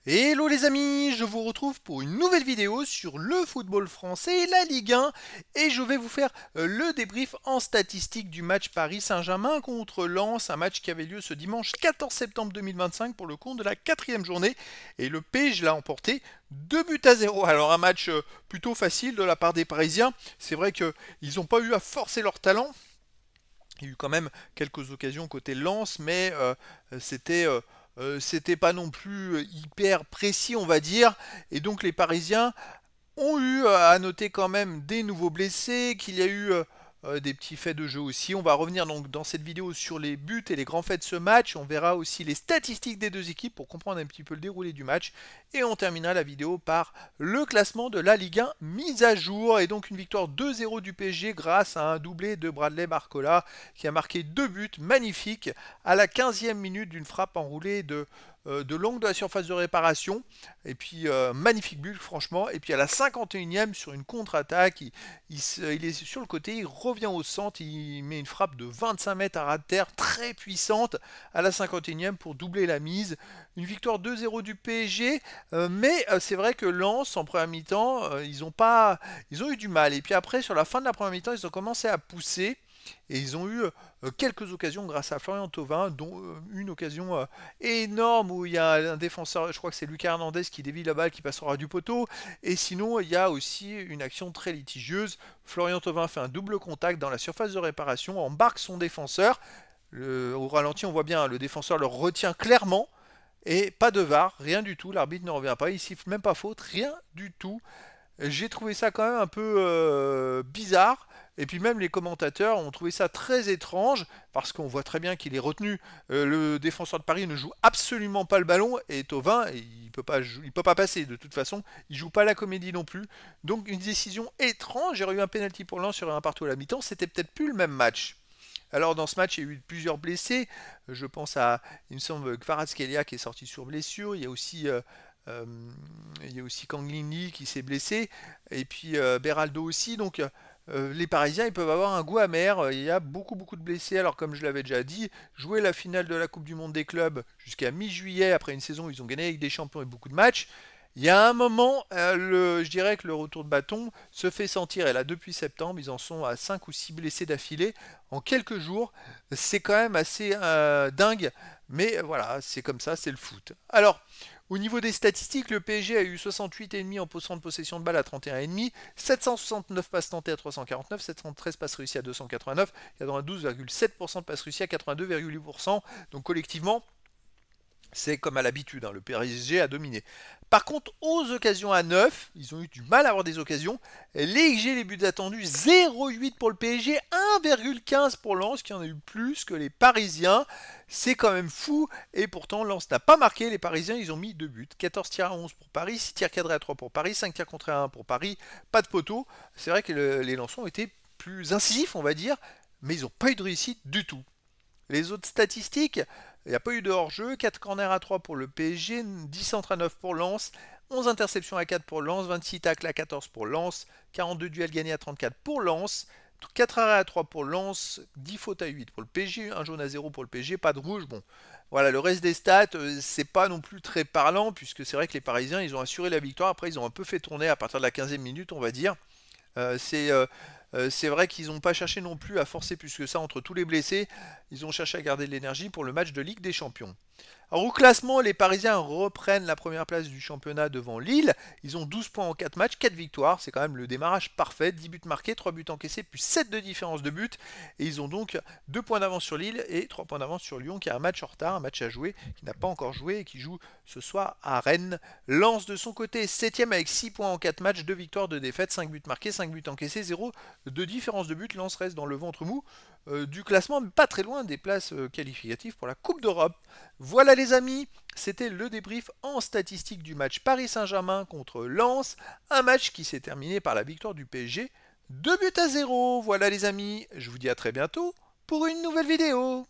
Hello les amis, je vous retrouve pour une nouvelle vidéo sur le football français et la Ligue 1 et je vais vous faire le débrief en statistique du match Paris Saint-Germain contre Lens, un match qui avait lieu ce dimanche 14 septembre 2025 pour le compte de la quatrième journée et le PSG l'a emporté 2 buts à 0. Alors un match plutôt facile de la part des Parisiens, c'est vrai qu'ils n'ont pas eu à forcer leur talent. Il y a eu quand même quelques occasions côté Lens, mais c'était c'était pas non plus hyper précis, on va dire. Et donc les Parisiens ont eu à noter quand même des nouveaux blessés, qu'il y a eu des petits faits de jeu aussi. On va revenir donc dans cette vidéo sur les buts et les grands faits de ce match. On verra aussi les statistiques des deux équipes pour comprendre un petit peu le déroulé du match. Et on terminera la vidéo par le classement de la Ligue 1 mise à jour. Et donc une victoire 2-0 du PSG grâce à un doublé de Bradley Barcola qui a marqué 2 buts magnifiques à la 15e minute d'une frappe enroulée de l'angle de la surface de réparation. Et puis, magnifique but, franchement. Et puis, à la 51e, sur une contre-attaque, il est sur le côté, il revient au centre, il met une frappe de 25 mètres à ras de terre, très puissante, à la 51e pour doubler la mise. Une victoire 2-0 du PSG, mais c'est vrai que Lens, en première mi-temps, ils ont eu du mal. Et puis après, sur la fin de la première mi-temps, ils ont commencé à pousser. Et ils ont eu quelques occasions grâce à Florian Thauvin, dont une occasion énorme où il y a un défenseur, je crois que c'est Lucas Hernandez qui dévie la balle qui passera du poteau. Et sinon, il y a aussi une action très litigieuse. Florian Thauvin fait un double contact dans la surface de réparation, embarque son défenseur. Au ralenti, on voit bien, le défenseur le retient clairement. Et pas de VAR, rien du tout, l'arbitre ne revient pas, il siffle même pas faute, rien du tout. J'ai trouvé ça quand même un peu bizarre. Et puis même les commentateurs ont trouvé ça très étrange parce qu'on voit très bien qu'il est retenu. Le défenseur de Paris ne joue absolument pas le ballon et Thauvin, il peut pas passer de toute façon. Il joue pas la comédie non plus. Donc une décision étrange. J'aurais eu un penalty pour Lens sur un partout à la mi-temps. C'était peut-être plus le même match. Alors dans ce match, il y a eu plusieurs blessés. Je pense à, il me semble, Kvaratskhelia qui est sorti sur blessure. Euh, il y a aussi Kang Lin Lee qui s'est blessé. Et puis Beraldo aussi. Donc les Parisiens, ils peuvent avoir un goût amer. Il y a beaucoup de blessés. Alors comme je l'avais déjà dit, jouer la finale de la Coupe du Monde des clubs jusqu'à mi-juillet, après une saison où ils ont gagné avec des champions et beaucoup de matchs. Il y a un moment, je dirais que le retour de bâton se fait sentir. Et là, depuis septembre, ils en sont à 5 ou 6 blessés d'affilée en quelques jours. C'est quand même assez dingue. Mais voilà, c'est comme ça, c'est le foot. Alors, au niveau des statistiques, le PSG a eu 68,5 en possession de balle à 31,5, 769 passes tentées à 349, 713 passes réussies à 289, 92,7% de passes réussies à 82,8%. Donc collectivement, c'est comme à l'habitude, hein, le PSG a dominé. Par contre, aux occasions à 9, ils ont eu du mal à avoir des occasions. Les XG, les buts attendus, 0,8 pour le PSG, 1,15 pour Lens, qui en a eu plus que les Parisiens. C'est quand même fou. Et pourtant, Lens n'a pas marqué. Les Parisiens, ils ont mis 2 buts. 14 tirs à 11 pour Paris, 6 tirs cadrés à 3 pour Paris, 5 tirs contre 1 pour Paris. Pas de poteau. C'est vrai que les Lensons ont été plus incisifs, on va dire, mais ils n'ont pas eu de réussite du tout. Les autres statistiques, il n'y a pas eu de hors-jeu, 4 corners à 3 pour le PSG, 10 centres à 9 pour Lens, 11 interceptions à 4 pour Lens, 26 tacles à 14 pour Lens, 42 duels gagnés à 34 pour Lens, 4 arrêts à 3 pour Lens, 10 fautes à 8 pour le PSG, 1 jaune à 0 pour le PSG, pas de rouge. Bon, voilà, le reste des stats, c'est pas non plus très parlant, puisque c'est vrai que les Parisiens, ils ont assuré la victoire. Après, ils ont un peu fait tourner à partir de la 15e minute, on va dire. Euh, c'est euh, c'est vrai qu'ils n'ont pas cherché non plus à forcer plus que ça entre tous les blessés. Ils ont cherché à garder de l'énergie pour le match de Ligue des Champions. Alors au classement, les Parisiens reprennent la première place du championnat devant Lille. Ils ont 12 points en 4 matchs, 4 victoires. C'est quand même le démarrage parfait. 10 buts marqués, 3 buts encaissés, plus 7 de différence de but. Et ils ont donc 2 points d'avance sur Lille et 3 points d'avance sur Lyon qui a un match en retard, un match à jouer, qui n'a pas encore joué et qui joue ce soir à Rennes. Lens de son côté, 7ème avec 6 points en 4 matchs, 2 victoires, 2 défaites, 5 buts marqués, 5 buts encaissés, 0 de différence de but. Lens reste dans le ventre mou du classement, mais pas très loin des places qualificatives pour la Coupe d'Europe. Voilà les amis, c'était le débrief en statistique du match Paris Saint-Germain contre Lens, un match qui s'est terminé par la victoire du PSG 2 buts à 0. Voilà les amis, je vous dis à très bientôt pour une nouvelle vidéo.